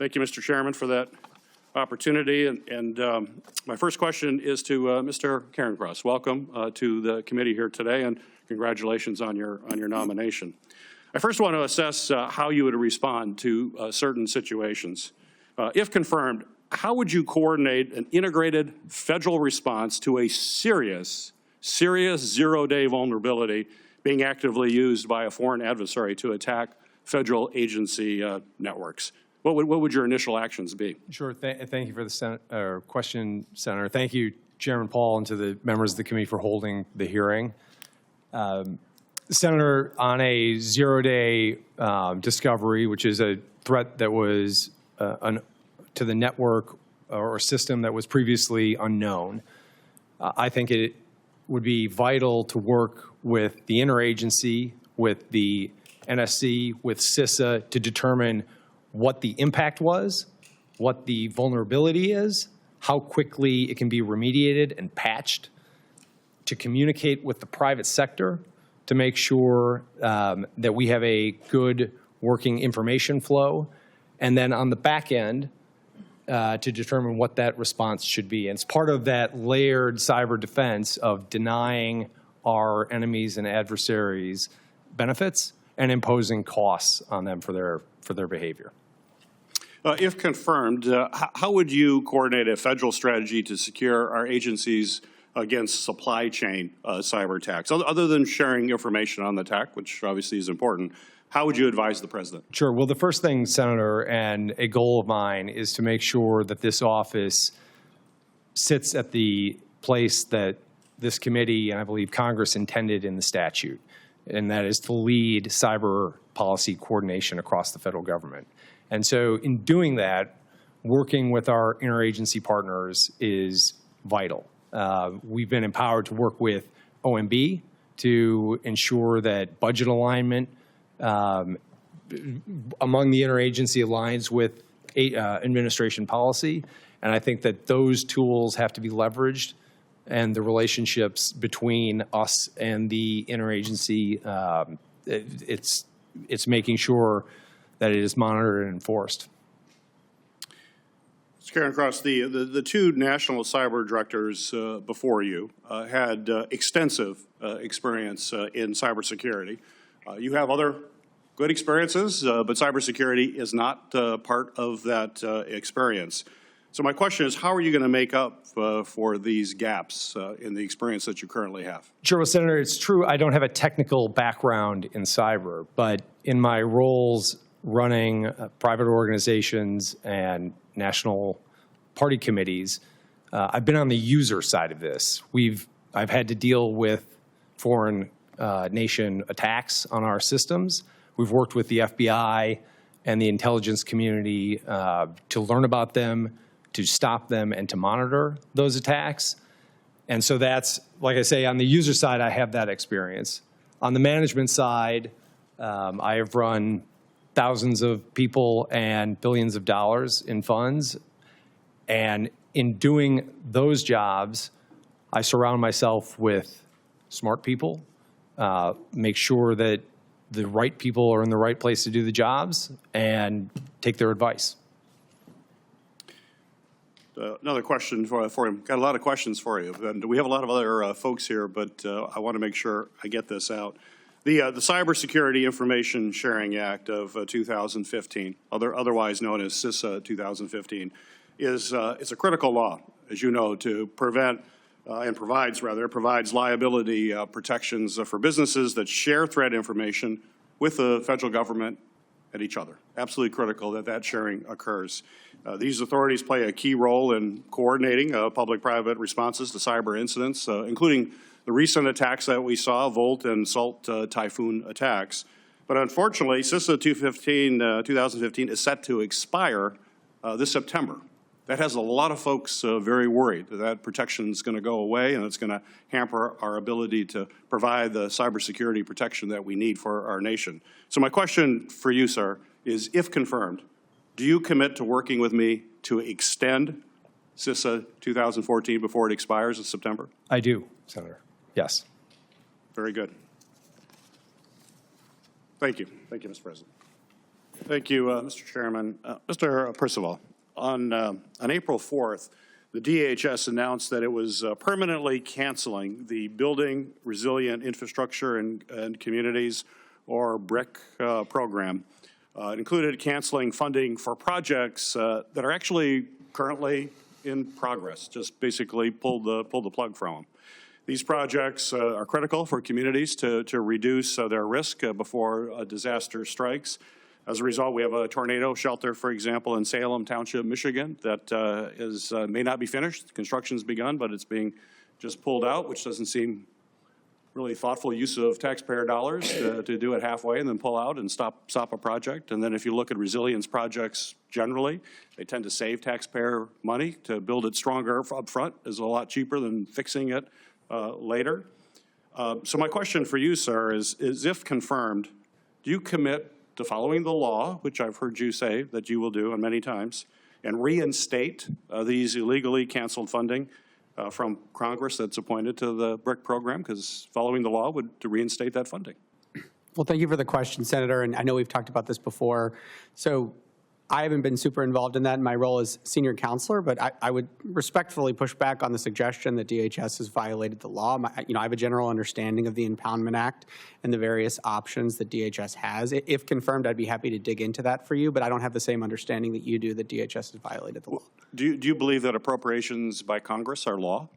Thank you, Mr. Chairman, for that opportunity. My first question is to Mr. Cairncross. Welcome to the committee here today, and congratulations on your nomination. I first want to assess how you would respond to certain situations. If confirmed, how would you coordinate an integrated federal response to a serious zero-day vulnerability being actively used by a foreign adversary to attack federal agency networks? What would your initial actions be? Sure. Thank you for the question, Senator. Thank you, Chairman Paul, and to the members of the committee for holding the hearing. Senator, on a zero-day discovery, which is a threat that was to the network or system that was previously unknown, I think it would be vital to work with the interagency, with the NSC, with CISA to determine what the impact was, what the vulnerability is, how quickly it can be remediated and patched, to communicate with the private sector to make sure that we have a good working information flow, and then on the back end to determine what that response should be. And it's part of that layered cyber defense of denying our enemies and adversaries benefits and imposing costs on them for their behavior. If confirmed, how would you coordinate a federal strategy to secure our agencies against supply chain cyber attacks? Other than sharing information on the attack, which obviously is important, how would you advise the president? Sure. Well, the first thing, Senator, and a goal of mine is to make sure that this office sits at the place that this committee and I believe Congress intended in the statute, and that is to lead cyber policy coordination across the federal government. And so in doing that, working with our interagency partners is vital. We've been empowered to work with OMB to ensure that budget alignment among the interagency aligns with administration policy. And I think that those tools have to be leveraged, and the relationships between us and the interagency, it's making sure that it is monitored and enforced. Mr. Cairncross, the two national cyber directors before you had extensive experience in cybersecurity. You have other good experiences, but cybersecurity is not part of that experience. So my question is, how are you going to make up for these gaps in the experience that you currently have? Sure, well, Senator, it's true I don't have a technical background in cyber, but in my roles running private organizations and national party committees, I've been on the user side of this. I've had to deal with foreign nation attacks on our systems. We've worked with the FBI and the intelligence community to learn about them, to stop them, and to monitor those attacks. And so that's, like I say, on the user side, I have that experience. On the management side, I have run thousands of people and billions of dollars in funds. And in doing those jobs, I surround myself with smart people, make sure that the right people are in the right place to do the jobs, and take their advice. Another question for him. Got a lot of questions for you. And we have a lot of other folks here, but I want to make sure I get this out. The Cybersecurity Information Sharing Act of 2015, otherwise known as CISA 2015, is a critical law, as you know, to prevent and provides liability protections for businesses that share threat information with the federal government and each other. Absolutely critical that that sharing occurs. These authorities play a key role in coordinating public-private responses to cyber incidents, including the recent attacks that we saw, Volt and Salt Typhoon attacks. But unfortunately, CISA 2015 is set to expire this September. That has a lot of folks very worried that that protection is going to go away, and it's going to hamper our ability to provide the cybersecurity protection that we need for our nation. So my question for you, sir, is if confirmed, do you commit to working with me to extend CISA 2014 before it expires in September? I do, Senator. Yes. Very good. Thank you. Thank you, Mr. President. Thank you, Mr. Chairman. Mr. Percival, on April 4th, the DHS announced that it was permanently canceling the Building Resilient Infrastructure and Communities, or BRIC program. It included canceling funding for projects that are actually currently in progress, just basically pulled the plug from them. These projects are critical for communities to reduce their risk before a disaster strikes. As a result, we have a tornado shelter, for example, in Salem Township, Michigan, that may not be finished. Construction's begun, but it's being just pulled out, which doesn't seem really thoughtful use of taxpayer dollars to do it halfway and then pull out and stop a project. And then if you look at resilience projects generally, they tend to save taxpayer money. To build it stronger up front is a lot cheaper than fixing it later. So my question for you, sir, is if confirmed, do you commit to following the law, which I've heard you say that you will do many times, and reinstate these illegally canceled funding from Congress that's appointed to the BRIC program? Because following the law would to reinstate that funding. Well, thank you for the question, Senator, and I know we've talked about this before. So I haven't been super involved in that in my role as senior counselor, but I would respectfully push back on the suggestion that DHS has violated the law. I have a general understanding of the Impoundment Act and the various options that DHS has. If confirmed, I'd be happy to dig into that for you, but I don't have the same understanding that you do that DHS has violated the law. Do you believe that appropriations by Congress are law?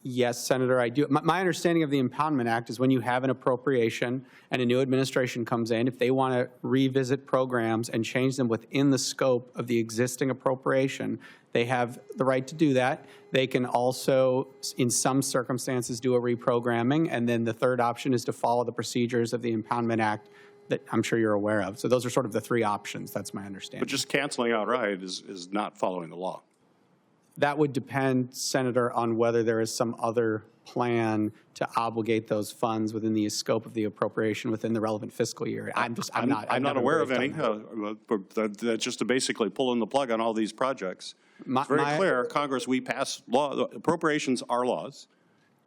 Yes, Senator, I do. My understanding of the Impoundment Act is when you have an appropriation and a new administration comes in, if they want to revisit programs and change them within the scope of the existing appropriation, they have the right to do that. They can also, in some circumstances, do a reprogramming. And then the third option is to follow the procedures of the Impoundment Act that I'm sure you're aware of. So those are sort of the three options. That's my understanding. But just canceling outright is not following the law. That would depend, Senator, on whether there is some other plan to obligate those funds within the scope of the appropriation within the relevant fiscal year. I'm not aware of any. That's just to basically pulling the plug on all these projects. It's very clear, Congress, we pass law. Appropriations are laws,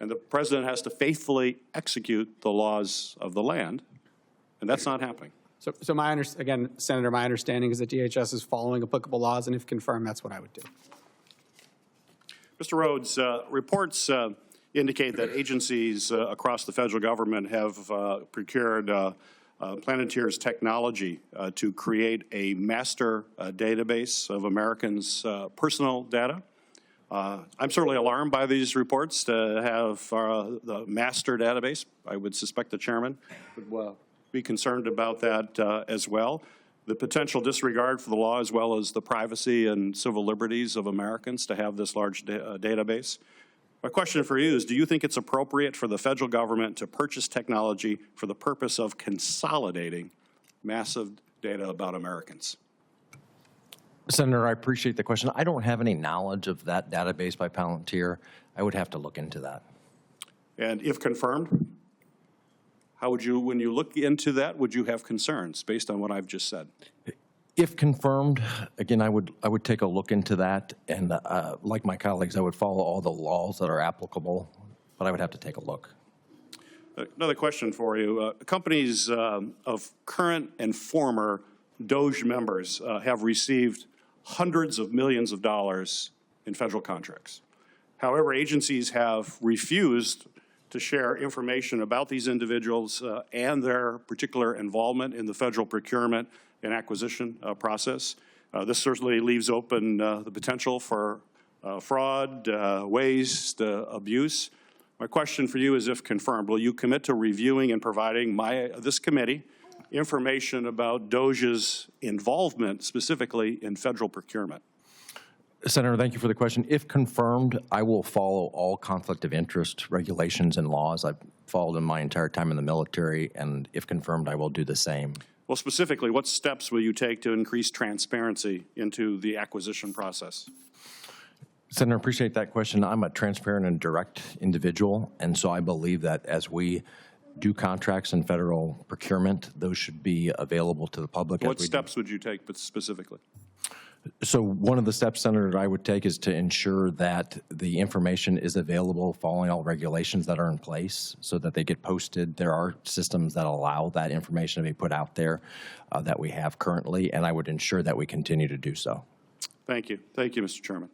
and the president has to faithfully execute the laws of the land, and that's not happening. So again, Senator, my understanding is that DHS is following applicable laws, and if confirmed, that's what I would do. Mr. Rhodes, reports indicate that agencies across the federal government have procured Planeteer's technology to create a master database of Americans' personal data. I'm certainly alarmed by these reports to have the master database. I would suspect the chairman would be concerned about that as well. The potential disregard for the law as well as the privacy and civil liberties of Americans to have this large database. My question for you is, do you think it's appropriate for the federal government to purchase technology for the purpose of consolidating massive data about Americans? Senator, I appreciate the question. I don't have any knowledge of that database by Palantir. I would have to look into that. And if confirmed, how would you, when you look into that, would you have concerns based on what I've just said? If confirmed, again, I would take a look into that, and like my colleagues, I would follow all the laws that are applicable, but I would have to take a look. Another question for you. Companies of current and former DOGE members have received hundreds of millions of dollars in federal contracts. However, agencies have refused to share information about these individuals and their particular involvement in the federal procurement and acquisition process. This certainly leaves open the potential for fraud, waste, abuse. My question for you is, if confirmed, will you commit to reviewing and providing this committee information about DOGE's involvement specifically in federal procurement? Senator, thank you for the question. If confirmed, I will follow all conflict of interest regulations and laws. I've followed them my entire time in the military, and if confirmed, I will do the same. Well, specifically, what steps will you take to increase transparency into the acquisition process? Senator, I appreciate that question. I'm a transparent and direct individual, and so I believe that as we do contracts in federal procurement, those should be available to the public. What steps would you take specifically? So one of the steps, Senator, that I would take is to ensure that the information is available following all regulations that are in place so that they get posted. There are systems that allow that information to be put out there that we have currently, and I would ensure that we continue to do so. Thank you. Thank you, Mr. Chairman.